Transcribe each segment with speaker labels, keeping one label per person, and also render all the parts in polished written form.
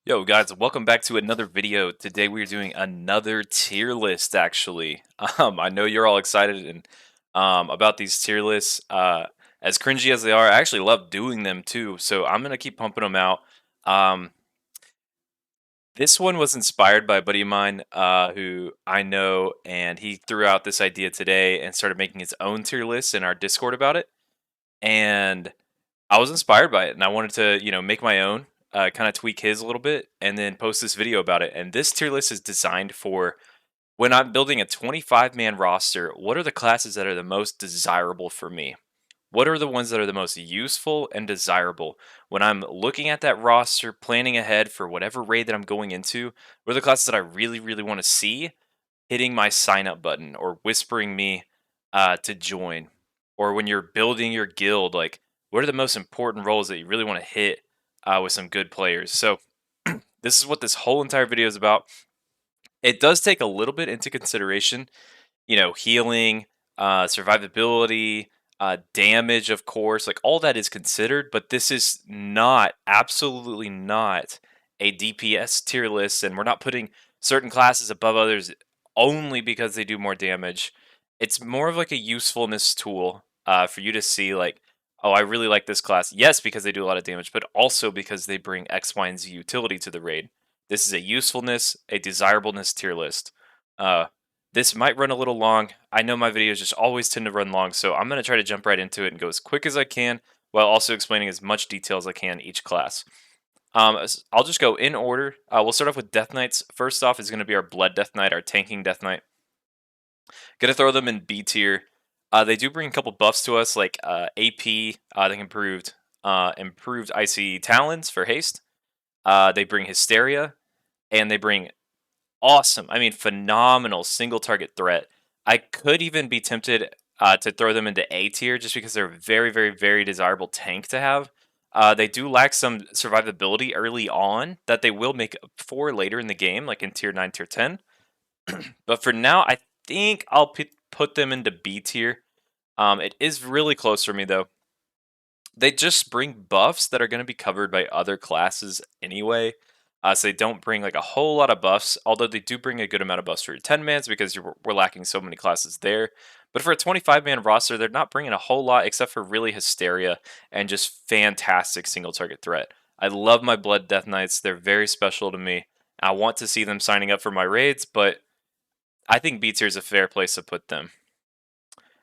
Speaker 1: Yo guys, welcome back to another video. Today we're doing another tier list actually. I know you're all excited and about these tier lists. As cringy as they are, I actually love doing them too. So I'm gonna keep pumping them out. Um, this one was inspired by a buddy of mine who I know, and he threw out this idea today and started making his own tier list in our Discord about it. And I was inspired by it, and I wanted to, make my own, kind of tweak his a little bit, and then post this video about it. And this tier list is designed for when I'm building a 25-man roster. What are the classes that are the most desirable for me? What are the ones that are the most useful and desirable when I'm looking at that roster, planning ahead for whatever raid that I'm going into? What are the classes that I really, really want to see hitting my sign up button or whispering me to join? Or when you're building your guild, like what are the most important roles that you really want to hit with some good players? So, this is what this whole entire video is about. It does take a little bit into consideration, healing, survivability, damage, of course, like all that is considered, but this is not, absolutely not a DPS tier list, and we're not putting certain classes above others only because they do more damage. It's more of like a usefulness tool for you to see, like, oh, I really like this class. Yes, because they do a lot of damage, but also because they bring X, Y, and Z utility to the raid. This is a usefulness, a desirableness tier list. Uh, this might run a little long. I know my videos just always tend to run long, so I'm going to try to jump right into it and go as quick as I can while also explaining as much detail as I can each class. I'll just go in order. We'll start off with Death Knights. First off is going to be our Blood Death Knight, our tanking Death Knight. Gonna throw them in B tier. They do bring a couple buffs to us, like AP. They improved Icy Talons for haste. They bring Hysteria, and they bring awesome, I mean, phenomenal single target threat. I could even be tempted to throw them into A tier just because they're a very, very, very desirable tank to have. They do lack some survivability early on that they will make up for later in the game, like in tier 9, tier 10. But for now, I think I'll put them into B tier. It is really close for me, though. They just bring buffs that are going to be covered by other classes anyway. So they don't bring like a whole lot of buffs, although they do bring a good amount of buffs for your 10 mans because we're lacking so many classes there. But for a 25-man roster, they're not bringing a whole lot except for really Hysteria and just fantastic single target threat. I love my Blood Death Knights. They're very special to me. I want to see them signing up for my raids, but I think B tier is a fair place to put them.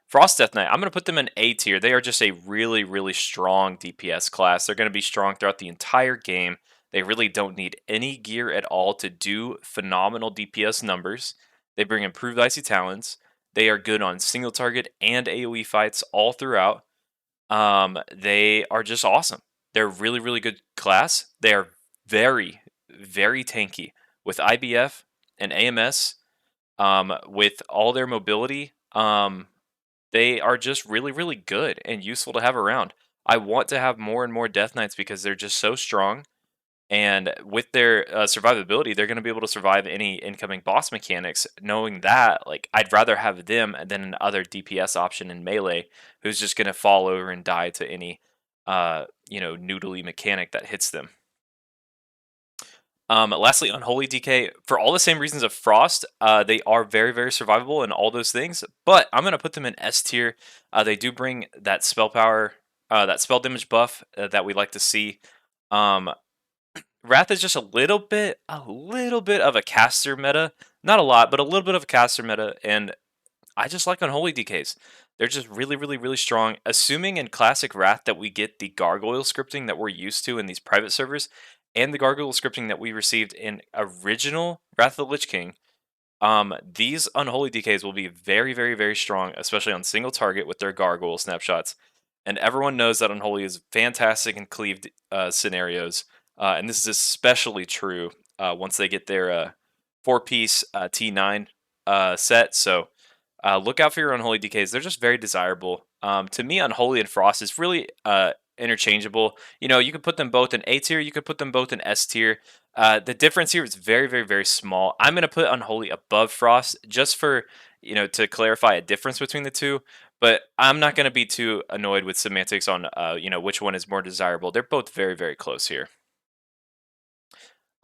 Speaker 1: Frost Death Knight, I'm going to put them in A tier. They are just a really, really strong DPS class. They're going to be strong throughout the entire game. They really don't need any gear at all to do phenomenal DPS numbers. They bring improved Icy Talons. They are good on single target and AoE fights all throughout. They are just awesome. They're really, really good class. They are very, very tanky with IBF and AMS. With all their mobility. They are just really, really good and useful to have around. I want to have more and more Death Knights because they're just so strong. And with their survivability, they're going to be able to survive any incoming boss mechanics. Knowing that, like, I'd rather have them than another DPS option in melee who's just going to fall over and die to any, noodly mechanic that hits them. Lastly, Unholy DK, for all the same reasons of Frost, they are very, very survivable and all those things, but I'm going to put them in S tier. They do bring that spell power, that spell damage buff that we like to see. Wrath is just a little bit of a caster meta. Not a lot, but a little bit of a caster meta, and I just like Unholy DKs. They're just really, really, really strong. Assuming in Classic Wrath that we get the gargoyle scripting that we're used to in these private servers, and the gargoyle scripting that we received in original Wrath of the Lich King, these Unholy DKs will be very, very, very strong, especially on single target with their gargoyle snapshots. And everyone knows that Unholy is fantastic in cleaved scenarios, and this is especially true once they get their 4-piece T9 set. So look out for your Unholy DKs. They're just very desirable. To me, Unholy and Frost is really interchangeable. You could put them both in A tier. You could put them both in S tier. The difference here is very, very, very small. I'm going to put Unholy above Frost just for, to clarify a difference between the two. But I'm not going to be too annoyed with semantics on, which one is more desirable. They're both very, very close here.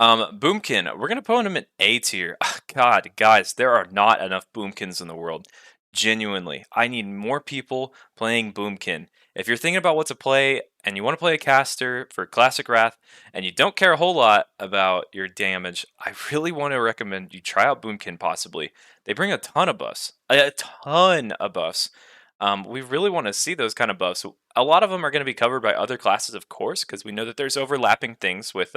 Speaker 1: Boomkin, we're gonna put him in A tier. God, guys, there are not enough Boomkins in the world. Genuinely, I need more people playing Boomkin. If you're thinking about what to play and you want to play a caster for Classic Wrath and you don't care a whole lot about your damage, I really want to recommend you try out Boomkin possibly. They bring a ton of buffs, a ton of buffs. We really want to see those kind of buffs. A lot of them are going to be covered by other classes, of course, because we know that there's overlapping things with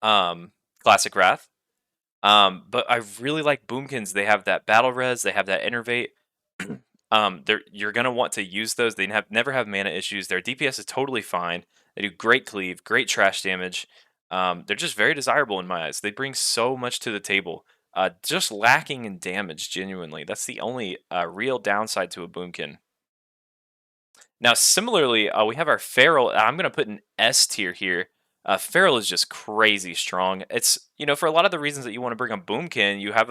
Speaker 1: um, Classic Wrath. But I really like Boomkins. They have that battle res. They have that innervate. You're gonna want to use those. They never have mana issues. Their DPS is totally fine. They do great cleave, great trash damage. They're just very desirable in my eyes. They bring so much to the table. Just lacking in damage. Genuinely, that's the only real downside to a Boomkin. Now, similarly, we have our Feral. I'm going to put an S tier here. Feral is just crazy strong. It's, for a lot of the reasons that you want to bring a Boomkin, you have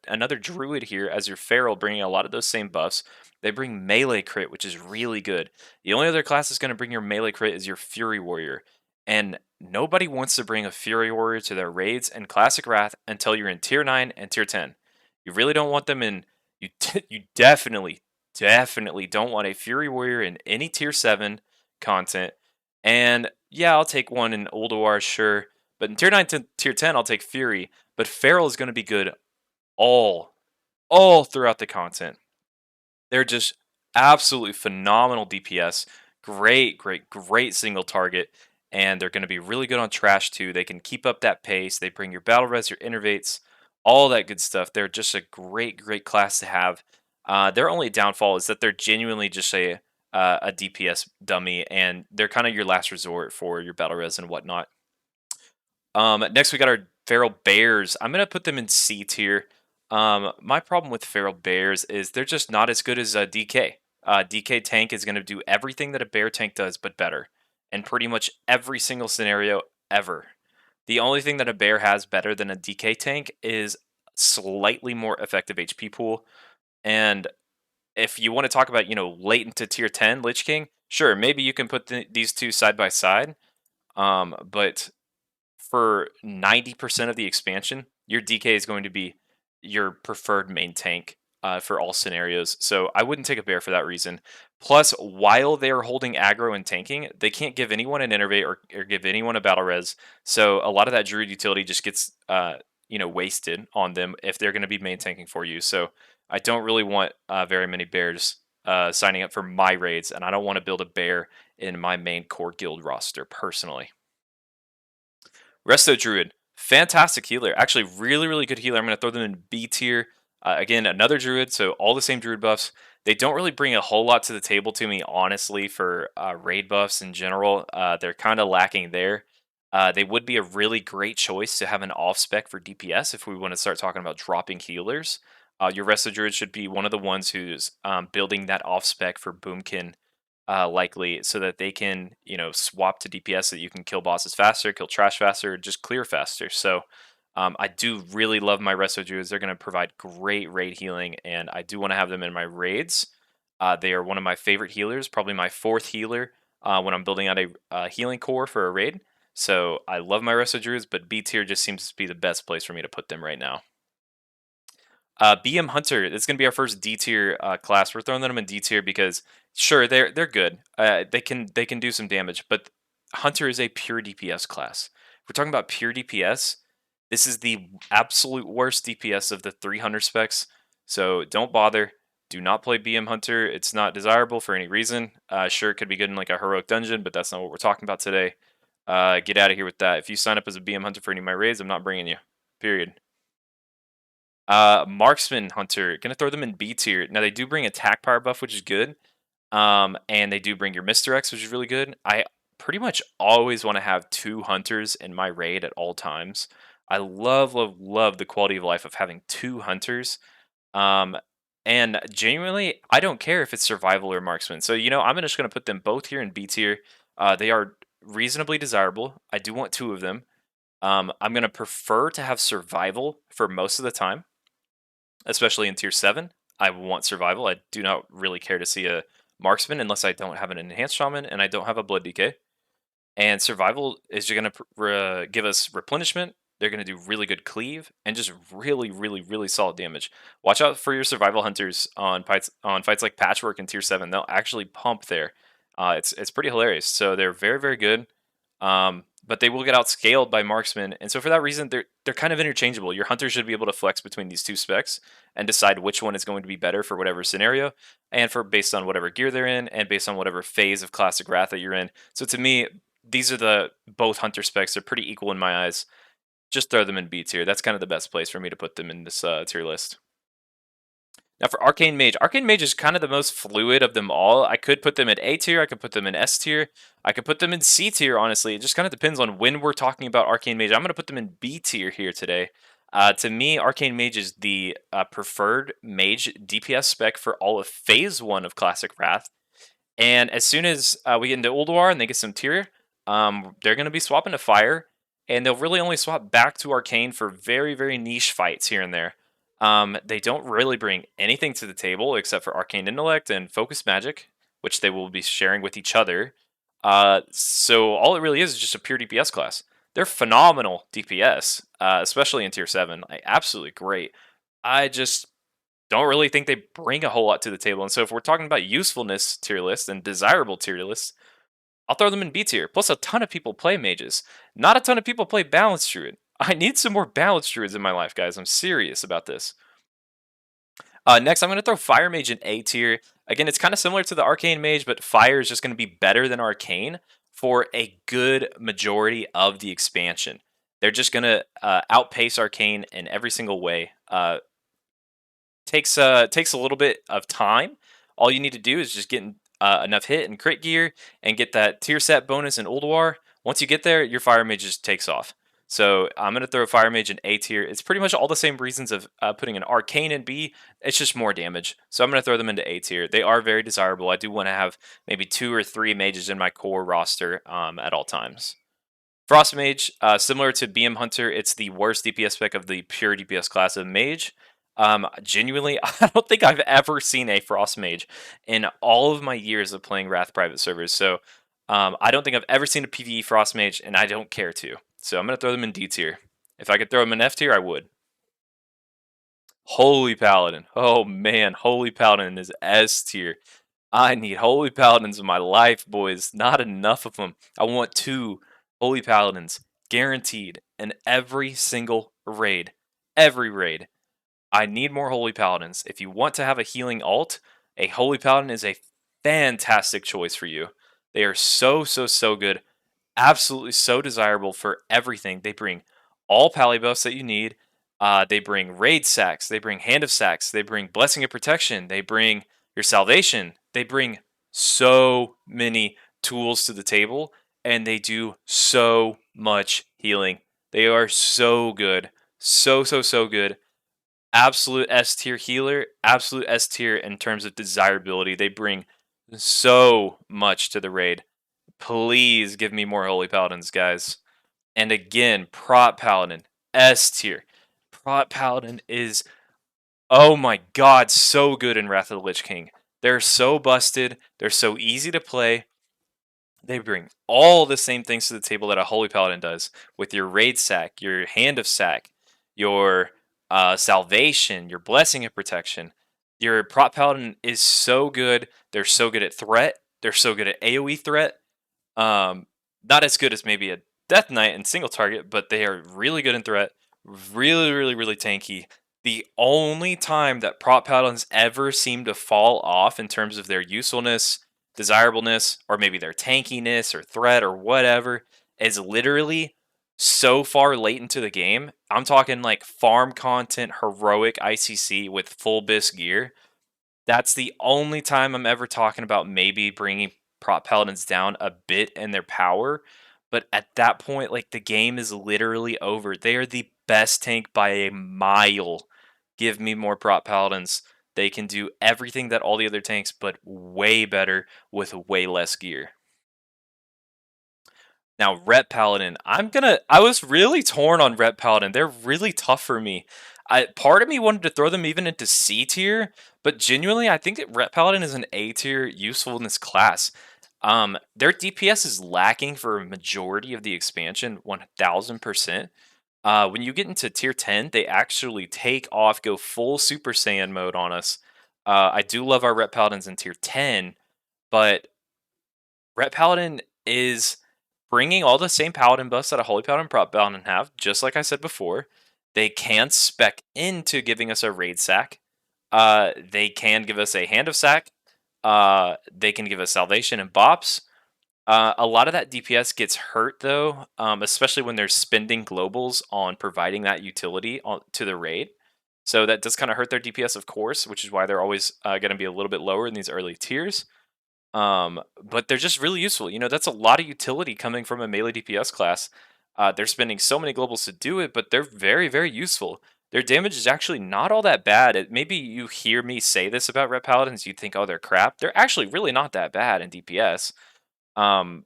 Speaker 1: another Druid here as your Feral, bringing a lot of those same buffs. They bring melee crit, which is really good. The only other class that's going to bring your melee crit is your Fury Warrior. And nobody wants to bring a Fury Warrior to their raids and Classic Wrath until you're in Tier 9 and Tier 10. You really don't want them in. You definitely don't want a Fury Warrior in any Tier 7 content. And yeah, I'll take one in Ulduar, sure. But in Tier 9 to Tier 10, I'll take Fury. But Feral is going to be good all, all throughout the content. They're just absolutely phenomenal DPS. Great, great, great single target. And they're going to be really good on trash too. They can keep up that pace. They bring your battle res, your innervates, all that good stuff. They're just a great, great class to have. Their only downfall is that they're genuinely just a DPS dummy, and they're kind of your last resort for your battle res and whatnot. Next we got our Feral Bears. I'm gonna put them in C tier. My problem with Feral Bears is they're just not as good as a DK. DK tank is gonna do everything that a bear tank does, but better, in pretty much every single scenario ever. The only thing that a bear has better than a DK tank is slightly more effective HP pool. And if you want to talk about, late into tier 10 Lich King, sure, maybe you can put these two side by side. But for 90% of the expansion, your DK is going to be your preferred main tank for all scenarios. So I wouldn't take a bear for that reason. Plus, while they are holding aggro and tanking, they can't give anyone an innervate or give anyone a battle res. So a lot of that druid utility just gets wasted on them if they're going to be main tanking for you. So I don't really want very many bears signing up for my raids, and I don't want to build a bear in my main core guild roster personally. Resto Druid, fantastic healer. Actually, really, really good healer. I'm going to throw them in B tier. Again, another Druid, so all the same Druid buffs. They don't really bring a whole lot to the table to me, honestly, for raid buffs in general. They're kind of lacking there. They would be a really great choice to have an off spec for DPS if we want to start talking about dropping healers. Your Resto Druid should be one of the ones who's building that off spec for Boomkin likely, so that they can swap to DPS so that you can kill bosses faster, kill trash faster, just clear faster. So I do really love my Resto Druids. They're going to provide great raid healing, and I do want to have them in my raids. They are one of my favorite healers, probably my fourth healer when I'm building out a healing core for a raid. So I love my Resto Druids, but B tier just seems to be the best place for me to put them right now. BM Hunter, it's going to be our first D tier class. We're throwing them in D tier because sure, they're good. They can do some damage, but Hunter is a pure DPS class. If we're talking about pure DPS, this is the absolute worst DPS of the 300 specs. So don't bother. Do not play BM Hunter. It's not desirable for any reason. Sure, it could be good in like a heroic dungeon, but that's not what we're talking about today. Get out of here with that. If you sign up as a BM Hunter for any of my raids, I'm not bringing you. Period. Marksman Hunter, gonna throw them in B tier. Now they do bring attack power buff, which is good. And they do bring your Mr. X, which is really good. I pretty much always want to have two hunters in my raid at all times. I love, love, love the quality of life of having two hunters. Um, and genuinely, I don't care if it's survival or marksman. So I'm just gonna put them both here in B tier. They are reasonably desirable. I do want two of them. I'm gonna prefer to have survival for most of the time, especially in tier 7. I want survival. I do not really care to see a marksman unless I don't have an enhanced shaman and I don't have a blood DK. And survival is going to give us replenishment. They're going to do really good cleave and just really, really, really solid damage. Watch out for your survival hunters on fights like Patchwork and Tier 7. They'll actually pump there. It's pretty hilarious. So they're very, very good. But they will get outscaled by marksmen, and so for that reason, they're kind of interchangeable. Your hunter should be able to flex between these two specs and decide which one is going to be better for whatever scenario, and for based on whatever gear they're in, and based on whatever phase of classic wrath that you're in. So to me, these are the both hunter specs. They're pretty equal in my eyes. Just throw them in B tier. That's kind of the best place for me to put them in this tier list. Now for Arcane Mage is kind of the most fluid of them all. I could put them in A tier, I could put them in S tier, I could put them in C tier, honestly. It just kind of depends on when we're talking about Arcane Mage. I'm going to put them in B tier here today. To me, Arcane Mage is the preferred Mage DPS spec for all of Phase 1 of Classic Wrath. And as soon as we get into Ulduar and they get some tier, they're going to be swapping to Fire, and they'll really only swap back to Arcane for very, very niche fights here and there. They don't really bring anything to the table except for Arcane Intellect and Focus Magic, which they will be sharing with each other. So all it really is just a pure DPS class. They're phenomenal DPS, especially in Tier 7. Like, absolutely great. I just don't really think they bring a whole lot to the table. And so if we're talking about usefulness tier lists and desirable tier lists, I'll throw them in B tier. Plus, a ton of people play mages. Not a ton of people play balanced druid. I need some more balanced druids in my life, guys. I'm serious about this. Next, I'm going to throw Fire Mage in A tier. Again, it's kind of similar to the Arcane Mage, but Fire is just going to be better than Arcane for a good majority of the expansion. They're just going to outpace Arcane in every single way. Takes a little bit of time. All you need to do is just get enough hit and crit gear and get that tier set bonus in Ulduar. Once you get there, your Fire Mage just takes off. So I'm going to throw Fire Mage in A tier. It's pretty much all the same reasons of putting an Arcane in B. It's just more damage. So I'm going to throw them into A tier. They are very desirable. I do want to have maybe 2 or 3 mages in my core roster at all times. Frost Mage, similar to BM Hunter, it's the worst DPS spec of the pure DPS class of Mage. Genuinely, I don't think I've ever seen a Frost Mage in all of my years of playing Wrath private servers. So I don't think I've ever seen a PvE Frost Mage, and I don't care to. So I'm going to throw them in D tier. If I could throw them in F tier, I would. Holy Paladin. Oh man, Holy Paladin is S tier. I need Holy Paladins in my life, boys. Not enough of them. I want 2 Holy Paladins guaranteed in every single raid. Every raid. I need more Holy Paladins. If you want to have a healing ult, a Holy Paladin is a fantastic choice for you. They are so, so, so good. Absolutely so desirable for everything. They bring all pally buffs that you need. They bring raid sacks. They bring hand of sacks. They bring blessing of protection. They bring your salvation. They bring so many tools to the table, and they do so much healing. They are so good. So, so, so good. Absolute S tier healer, absolute S tier in terms of desirability. They bring so much to the raid. Please give me more Holy Paladins, guys. And again, Prot Paladin, S tier. Prot Paladin is, oh my god, so good in Wrath of the Lich King. They're so busted. They're so easy to play. They bring all the same things to the table that a Holy Paladin does with your raid sack, your hand of sack, your salvation, your blessing of protection. Your Prot Paladin is so good. They're so good at threat. They're so good at AoE threat. Not as good as maybe a Death Knight and single target, but they are really good in threat. Really, really, really tanky. The only time that Prot Paladins ever seem to fall off in terms of their usefulness, desirableness, or maybe their tankiness or threat or whatever is literally so far late into the game. I'm talking like farm content, heroic ICC with full bis gear. That's the only time I'm ever talking about maybe bringing Prot Paladins down a bit in their power. But at that point, like the game is literally over. They are the best tank by a mile. Give me more Prot Paladins. They can do everything that all the other tanks, but way better with way less gear. Now, Ret Paladin, I was really torn on Ret Paladin. They're really tough for me. Part of me wanted to throw them even into C tier, but genuinely, I think that Ret Paladin is an A tier usefulness class. Their DPS is lacking for a majority of the expansion, 1000%. When you get into tier 10, they actually take off, go full Super Saiyan mode on us. I do love our Rep Paladins in tier 10, but Rep Paladin is bringing all the same Paladin buffs that a Holy Paladin Prop Paladin have, just like I said before. They can spec into giving us a raid sack. They can give us a hand of sack. They can give us salvation and bops. A lot of that DPS gets hurt though, especially when they're spending globals on providing that utility to the raid. So that does kind of hurt their DPS, of course, which is why they're always going to be a little bit lower in these early tiers. But they're just really useful. You know, that's a lot of utility coming from a melee DPS class. They're spending so many globals to do it, but they're very, very useful. Their damage is actually not all that bad. Maybe you hear me say this about Ret Paladins, you think, oh, they're crap. They're actually really not that bad in DPS. Um,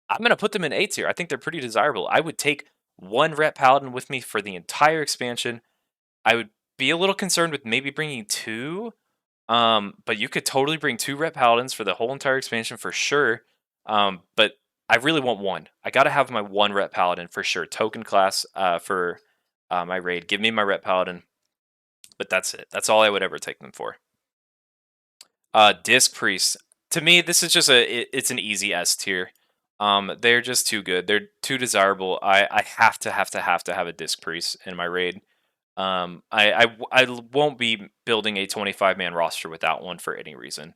Speaker 1: I'm going to put them in A tier. I think they're pretty desirable. I would take one Ret Paladin with me for the entire expansion. I would be a little concerned with maybe bringing two, but you could totally bring two Ret Paladins for the whole entire expansion for sure. But I really want one. I got to have my one Ret Paladin for sure. Token class for my raid. Give me my Ret Paladin. But that's it. That's all I would ever take them for. Disc Priest. To me, this is just it's an easy S tier. They're just too good. They're too desirable. I have to have a Disc Priest in my raid. I won't be building a 25-man roster without one for any reason.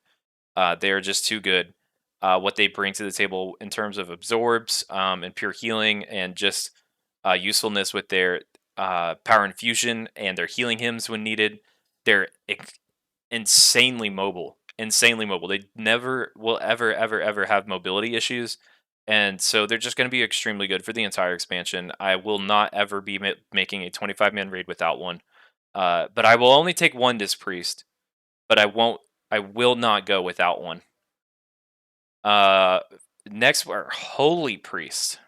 Speaker 1: They are just too good. What they bring to the table in terms of absorbs and pure healing and just usefulness with their power infusion and their healing hymns when needed. They're insanely mobile. Insanely mobile. They never will ever have mobility issues. And so they're just going to be extremely good for the entire expansion. I will not ever be making a 25-man raid without one. But I will only take one Disc Priest. But I will not go without one. Next, we're Holy Priest.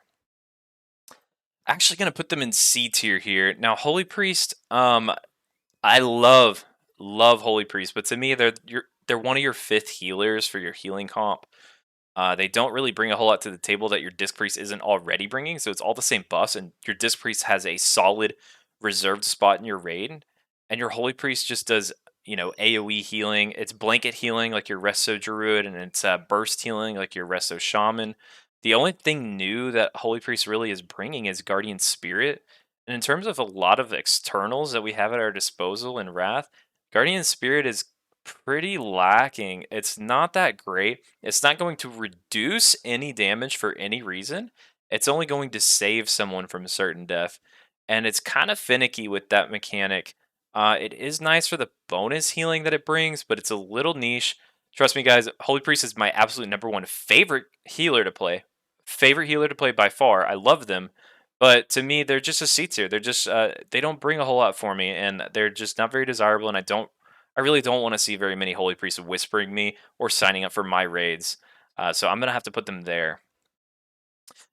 Speaker 1: Actually, going to put them in C tier here. Now, Holy Priest, I love Holy Priest, but to me, they're one of your fifth healers for your healing comp. They don't really bring a whole lot to the table that your Disc Priest isn't already bringing, so it's all the same buffs, and your Disc Priest has a solid reserved spot in your raid, and your Holy Priest just does, you know, AoE healing. It's blanket healing like your Resto Druid, and it's burst healing like your Resto Shaman. The only thing new that Holy Priest really is bringing is Guardian Spirit, and in terms of a lot of externals that we have at our disposal in Wrath, Guardian Spirit is pretty lacking. It's not that great. It's not going to reduce any damage for any reason. It's only going to save someone from certain death. And it's kind of finicky with that mechanic. It is nice for the bonus healing that it brings, but it's a little niche. Trust me, guys, Holy Priest is my absolute number one favorite healer to play. Favorite healer to play by far. I love them. But to me, they're just a C tier. They're just they don't bring a whole lot for me, and they're just not very desirable. And I really don't want to see very many Holy Priests whispering me or signing up for my raids. So I'm going to have to put them there.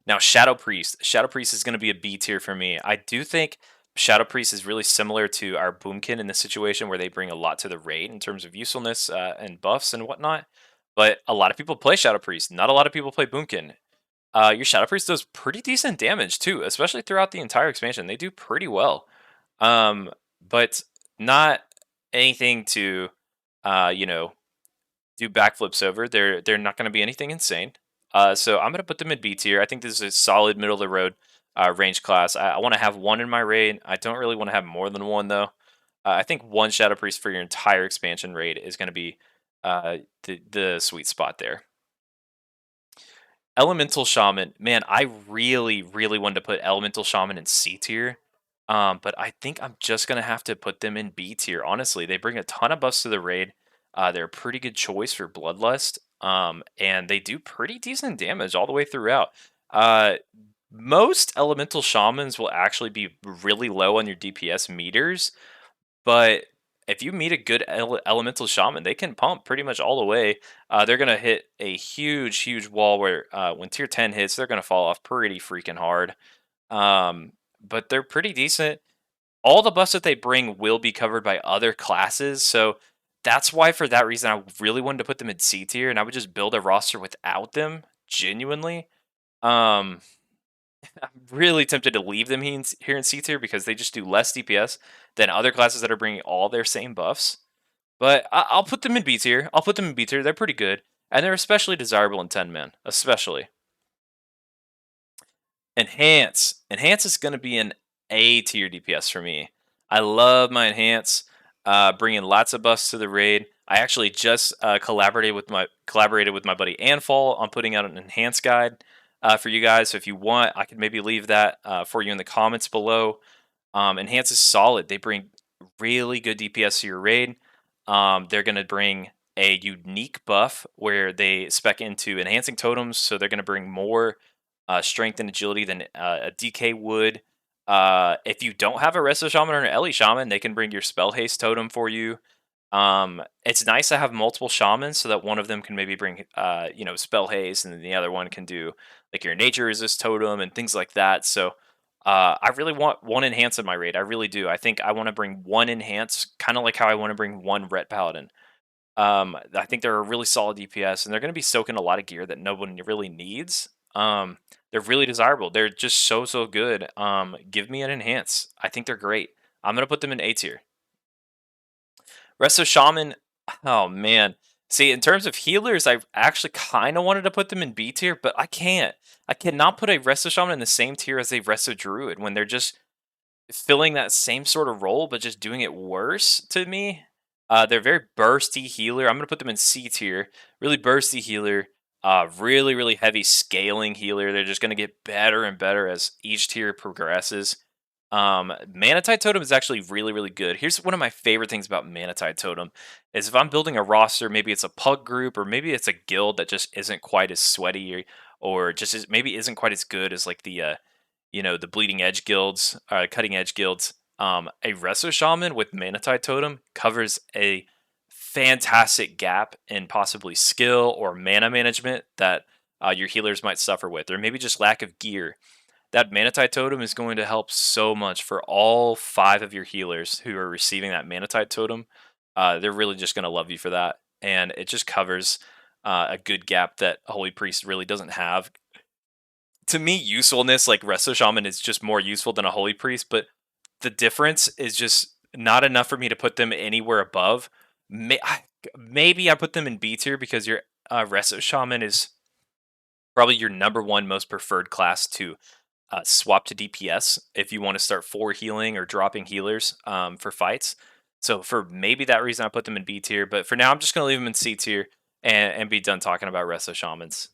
Speaker 1: Now, Shadow Priest. Shadow Priest is going to be a B tier for me. I do think Shadow Priest is really similar to our Boomkin in this situation where they bring a lot to the raid in terms of usefulness and buffs and whatnot. But a lot of people play Shadow Priest. Not a lot of people play Boomkin. Your Shadow Priest does pretty decent damage too, especially throughout the entire expansion. They do pretty well. But not anything to, you know, do backflips over. They're not going to be anything insane. So I'm going to put them in B tier. I think this is a solid middle of the road range class. I want to have one in my raid. I don't really want to have more than one though. I think one Shadow Priest for your entire expansion raid is going to be the sweet spot there. Elemental Shaman, man, I really wanted to put Elemental Shaman in C tier. But I think I'm just gonna have to put them in B tier. Honestly, they bring a ton of buffs to the raid. They're a pretty good choice for Bloodlust. And they do pretty decent damage all the way throughout. Most Elemental Shamans will actually be really low on your DPS meters, but if you meet a good Elemental Shaman, they can pump pretty much all the way. They're going to hit a huge wall where when tier 10 hits, they're going to fall off pretty freaking hard. But they're pretty decent. All the buffs that they bring will be covered by other classes, so that's why for that reason I really wanted to put them in C tier, and I would just build a roster without them. Genuinely, um, I'm really tempted to leave them here in C tier because they just do less DPS than other classes that are bringing all their same buffs. But I'll put them in B tier. I'll put them in B tier. They're pretty good, and they're especially desirable in 10 men, especially. Enhance is going to be an A tier DPS for me. I love my enhance, bringing lots of buffs to the raid. I actually just collaborated with my buddy Anfall on putting out an enhance guide for you guys. So if you want, I could maybe leave that for you in the comments below. Enhance is solid. They bring really good DPS to your raid. They're going to bring a unique buff where they spec into enhancing totems, so they're going to bring more strength and agility than a DK would. If you don't have a Resto Shaman or an Ellie Shaman, they can bring your Spell Haste totem for you. It's nice to have multiple Shamans so that one of them can maybe bring, Spell Haste, and then the other one can do like your Nature Resist totem and things like that. So I really want one enhance in my raid. I really do. I think I want to bring one enhance, kind of like how I want to bring one Ret Paladin. I think they're a really solid DPS, and they're going to be soaking a lot of gear that no one really needs. They're really desirable. They're just so good. Give me an enhance. I think they're great. I'm gonna put them in A tier. Resto Shaman. Oh man. See, in terms of healers, I actually kind of wanted to put them in B tier, but I can't. I cannot put a Resto Shaman in the same tier as a Resto Druid when they're just filling that same sort of role, but just doing it worse to me. They're very bursty healer. I'm gonna put them in C tier. Really bursty healer. Really heavy scaling healer. They're just gonna get better and better as each tier progresses. Manatide Totem is actually really good. Here's one of my favorite things about Manatide Totem is if I'm building a roster, maybe it's a pug group or maybe it's a guild that just isn't quite as sweaty or just maybe isn't quite as good as like the bleeding edge guilds, cutting edge guilds. A Resto Shaman with Manatide Totem covers a fantastic gap in possibly skill or mana management that your healers might suffer with, or maybe just lack of gear. That Manatide Totem is going to help so much for all 5 of your healers who are receiving that Manatide Totem. They're really just going to love you for that, and it just covers a good gap that Holy Priest really doesn't have. To me, usefulness like Resto Shaman is just more useful than a Holy Priest, but the difference is just not enough for me to put them anywhere above. Maybe I put them in B tier because your Resto Shaman is probably your number one most preferred class to swap to DPS if you want to start 4 healing or dropping healers for fights. So for maybe that reason, I put them in B tier. But for now, I'm just going to leave them in C tier and be done talking about Resto Shamans.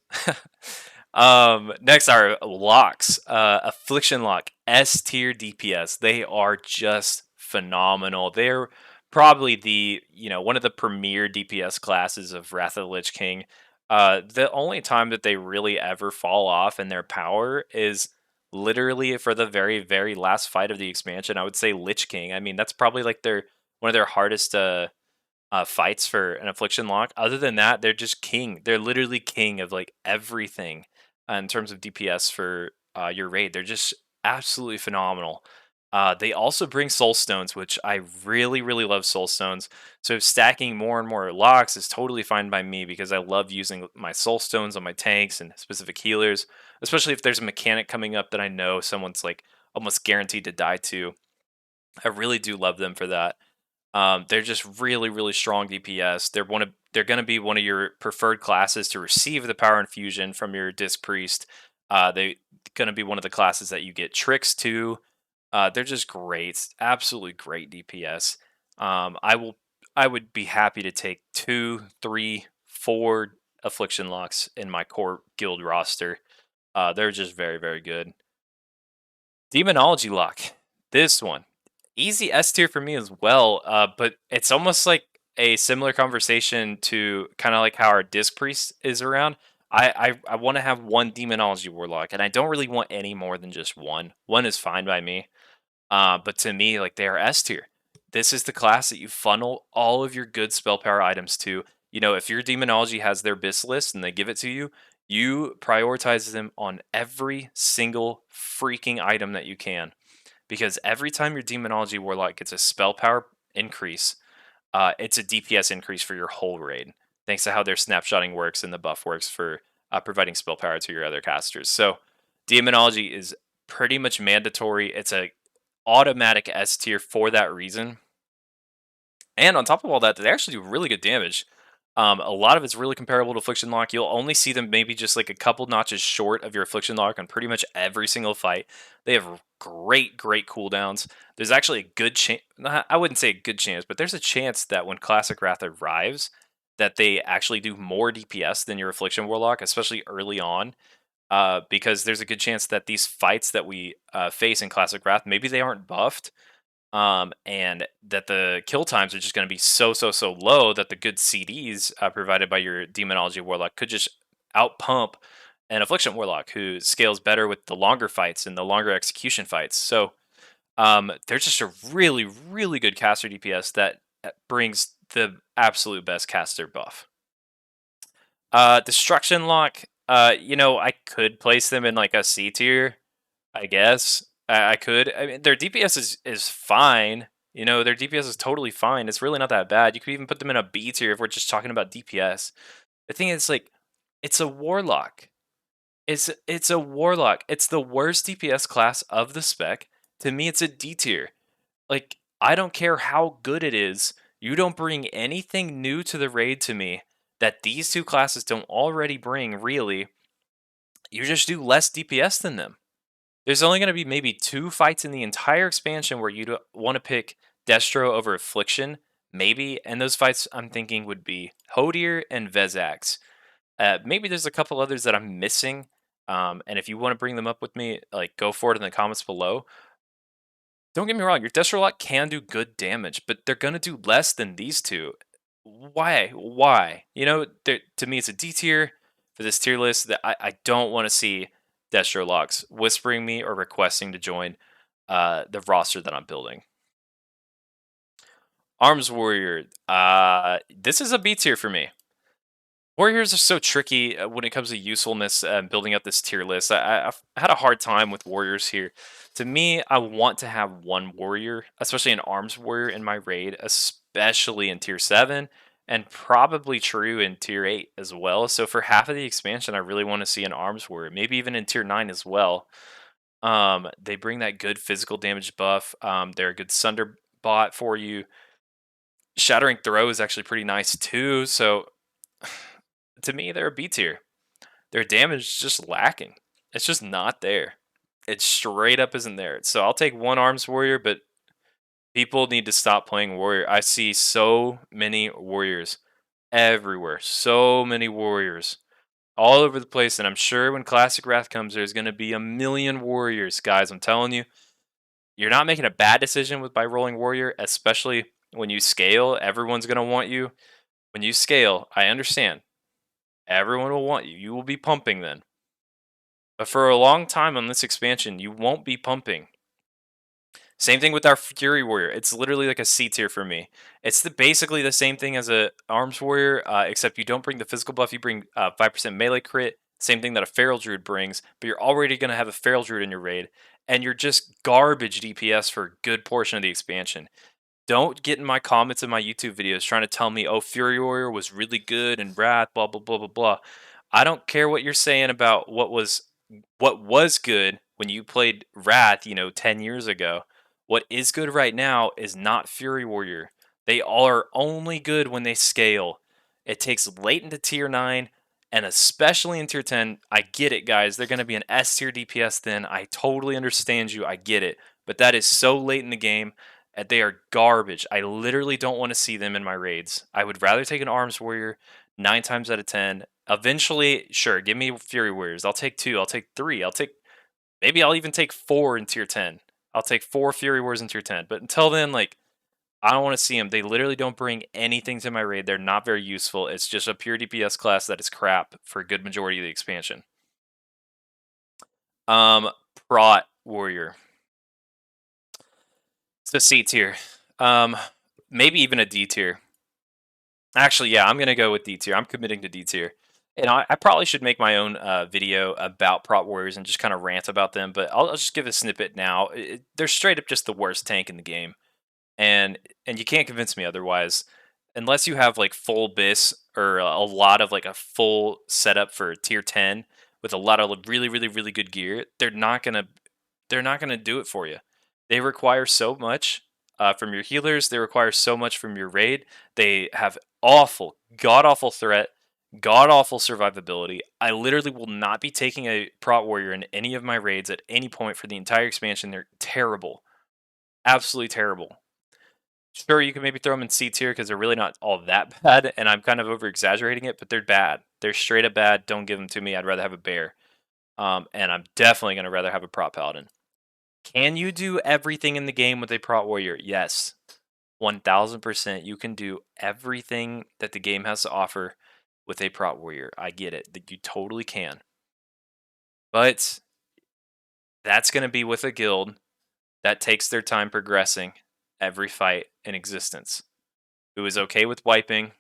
Speaker 1: Next are locks. Affliction Lock, S tier DPS. They are just phenomenal. They're probably one of the premier DPS classes of Wrath of the Lich King. The only time that they really ever fall off in their power is literally for the very last fight of the expansion. I would say Lich King. I mean, that's probably like their one of their hardest fights for an affliction lock. Other than that, they're just king. They're literally king of like everything in terms of DPS for your raid. They're just absolutely phenomenal. They also bring soul stones, which I really love soul stones. So stacking more and more locks is totally fine by me because I love using my soul stones on my tanks and specific healers, especially if there's a mechanic coming up that I know someone's like almost guaranteed to die to. I really do love them for that. They're just really strong DPS. They're going to be one of your preferred classes to receive the power infusion from your disc priest. They going to be one of the classes that you get tricks to. They're just great, absolutely great DPS. I would be happy to take 2, 3, 4 affliction locks in my core guild roster. They're just very good. Demonology lock. This one easy S tier for me as well. But it's almost like a similar conversation to kind of like how our disc priest is around. I want to have one demonology warlock, and I don't really want any more than just one. One is fine by me. But to me, like they are S tier. This is the class that you funnel all of your good spell power items to. If your demonology has their bis list and they give it to you, you prioritize them on every single freaking item that you can. Because every time your demonology warlock gets a spell power increase, it's a DPS increase for your whole raid, thanks to how their snapshotting works and the buff works for providing spell power to your other casters. So Demonology is pretty much mandatory. It's a automatic S tier for that reason. And on top of all that, they actually do really good damage. A lot of it's really comparable to Affliction Lock. You'll only see them maybe just like a couple notches short of your Affliction Lock on pretty much every single fight. They have great, great cooldowns. There's actually a good chance, I wouldn't say a good chance, but there's a chance that when Classic Wrath arrives, that they actually do more DPS than your Affliction Warlock, especially early on. Because there's a good chance that these fights that we face in Classic Wrath, maybe they aren't buffed, and that the kill times are just going to be so low that the good CDs provided by your Demonology Warlock could just outpump an Affliction Warlock who scales better with the longer fights and the longer execution fights. So they're just a really, really good caster DPS that brings the absolute best caster buff. Destruction Lock, I could place them in like a C tier, I guess. I could. I mean, their DPS is fine. Their DPS is totally fine. It's really not that bad. You could even put them in a B tier if we're just talking about DPS. The thing is, like, it's a warlock. It's a warlock. It's the worst DPS class of the spec. To me, it's a D tier. Like, I don't care how good it is. You don't bring anything new to the raid to me that these two classes don't already bring, really. You just do less DPS than them. There's only going to be maybe 2 fights in the entire expansion where you'd want to pick Destro over Affliction, maybe, and those fights I'm thinking would be Hodir and Vezax. Maybe there's a couple others that I'm missing, and if you want to bring them up with me, like, go for it in the comments below. Don't get me wrong, your Destro lot can do good damage, but they're going to do less than these two. Why? Why? To me, it's a D tier for this tier list that I don't want to see Destro Locks whispering me or requesting to join the roster that I'm building. Arms Warrior. This is a B tier for me. Warriors are so tricky when it comes to usefulness and building up this tier list. I've had a hard time with warriors here. To me, I want to have one warrior, especially an arms warrior in my raid, especially in tier 7, and probably true in tier 8 as well. So for half of the expansion, I really want to see an arms warrior, maybe even in tier 9 as well. They bring that good physical damage buff. They're a good sunder bot for you. Shattering Throw is actually pretty nice too. So to me, they're a B tier. Their damage is just lacking. It's just not there. It straight up isn't there. So I'll take one arms warrior, but people need to stop playing warrior. I see so many warriors everywhere. So many warriors all over the place. And I'm sure when Classic Wrath comes, there's going to be a million warriors. Guys, I'm telling you, you're not making a bad decision by rolling warrior, especially when you scale. Everyone's going to want you. When you scale, I understand. Everyone will want you. You will be pumping then. But for a long time on this expansion, you won't be pumping. Same thing with our Fury Warrior. It's literally like a C tier for me. It's basically the same thing as a Arms Warrior, except you don't bring the physical buff. You bring 5% melee crit. Same thing that a Feral Druid brings. But you're already going to have a Feral Druid in your raid. And you're just garbage DPS for a good portion of the expansion. Don't get in my comments in my YouTube videos trying to tell me, oh, Fury Warrior was really good and Wrath, blah, blah, blah, blah, blah. I don't care what you're saying about what was good when you played Wrath, 10 years ago. What is good right now is not Fury Warrior. They are only good when they scale. It takes late into tier 9, and especially in tier 10. I get it, guys. They're going to be an S tier DPS then. I totally understand you. I get it. But that is so late in the game. They are garbage. I literally don't want to see them in my raids. I would rather take an Arms Warrior 9 times out of 10. Eventually, sure, give me Fury Warriors. I'll take 2. I'll take 3. Maybe I'll even take 4 in tier 10. I'll take 4 Fury Warriors in tier 10. But until then, I don't want to see them. They literally don't bring anything to my raid. They're not very useful. It's just a pure DPS class that is crap for a good majority of the expansion. Prot Warrior. It's a C tier. Maybe even a D tier. Actually, yeah, I'm going to go with D tier. I'm committing to D tier. And I probably should make my own video about Prot Warriors and just kind of rant about them, but I'll just give a snippet now. They're straight up just the worst tank in the game. And you can't convince me otherwise. unless you have like full bis or a lot of like a full setup for tier 10 with a lot of really really really good gear, they're not gonna do it for you. They require so much from your healers. They require so much from your raid. They have awful, god awful threat, god awful survivability. I literally will not be taking a prot warrior in any of my raids at any point for the entire expansion. They're terrible, absolutely terrible. Sure, you can maybe throw them in C tier because they're really not all that bad, and I'm kind of over exaggerating it, but they're bad. They're straight up bad. Don't give them to me. I'd rather have a bear. And I'm definitely going to rather have a prot paladin. Can you do everything in the game with a prot warrior? Yes. 1000%. You can do everything that the game has to offer with a prot warrior. I get it. That you totally can. But that's going to be with a guild that takes their time progressing every fight in existence, who is okay with wiping,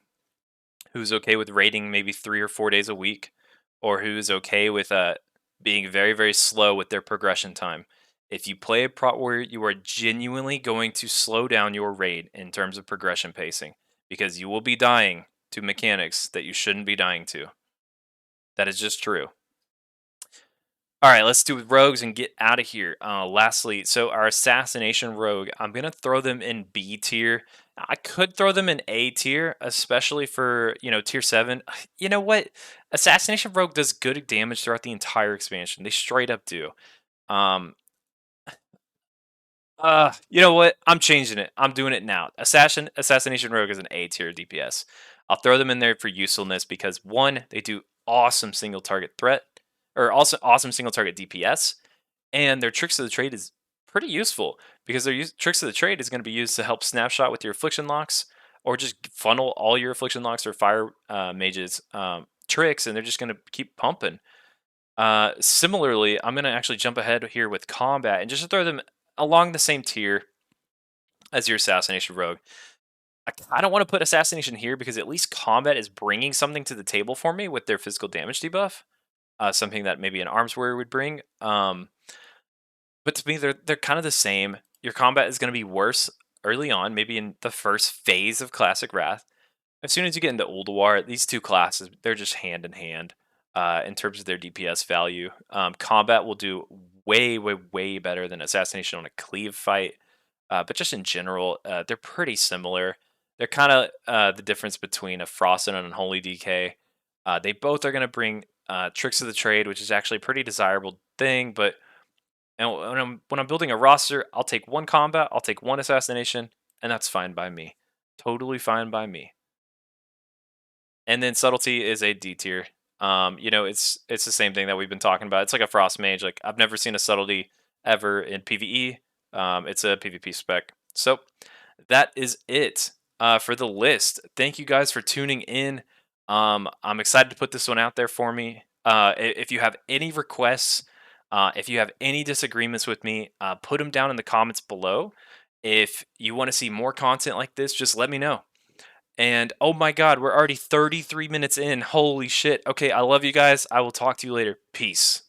Speaker 1: who's okay with raiding maybe 3 or 4 days a week, or who's okay with being very, very slow with their progression time. If you play a prot warrior, you are genuinely going to slow down your raid in terms of progression pacing because you will be dying to mechanics that you shouldn't be dying to. That is just true. All right, let's do rogues and get out of here. Lastly, so our assassination rogue, I'm gonna throw them in B tier. I could throw them in A tier, especially for tier 7. You know what? Assassination rogue does good damage throughout the entire expansion. They straight up do. Um, you know what? I'm changing it. I'm doing it now. Assassination rogue is an A tier DPS. I'll throw them in there for usefulness because one, they do awesome single target threat, or also awesome single target DPS, and their tricks of the trade is pretty useful because their tricks of the trade is going to be used to help snapshot with your affliction locks, or just funnel all your affliction locks or fire mages tricks, and they're just going to keep pumping. Similarly, I'm going to actually jump ahead here with combat and just throw them along the same tier as your assassination rogue. I don't want to put assassination here because at least combat is bringing something to the table for me with their physical damage debuff, something that maybe an arms warrior would bring. But to me, they're kind of the same. Your combat is going to be worse early on, maybe in the first phase of Classic Wrath. As soon as you get into Ulduar, these two classes, they're just hand in hand in terms of their DPS value. Combat will do way, way, way better than Assassination on a cleave fight. But just in general, they're pretty similar. They're kind of the difference between a Frost and an Unholy DK. They both are going to bring tricks of the trade, which is actually a pretty desirable thing, but and when I'm building a roster, I'll take one combat, I'll take one assassination, and that's fine by me. Totally fine by me. And then subtlety is a D tier. It's the same thing that we've been talking about. It's like a frost mage. Like I've never seen a subtlety ever in PvE. It's a PvP spec. So that is it for the list. Thank you guys for tuning in. I'm excited to put this one out there for me. If you have any requests, if you have any disagreements with me, put them down in the comments below. If you want to see more content like this, just let me know. And oh my god, we're already 33 minutes in. Holy shit. Okay, I love you guys. I will talk to you later. Peace.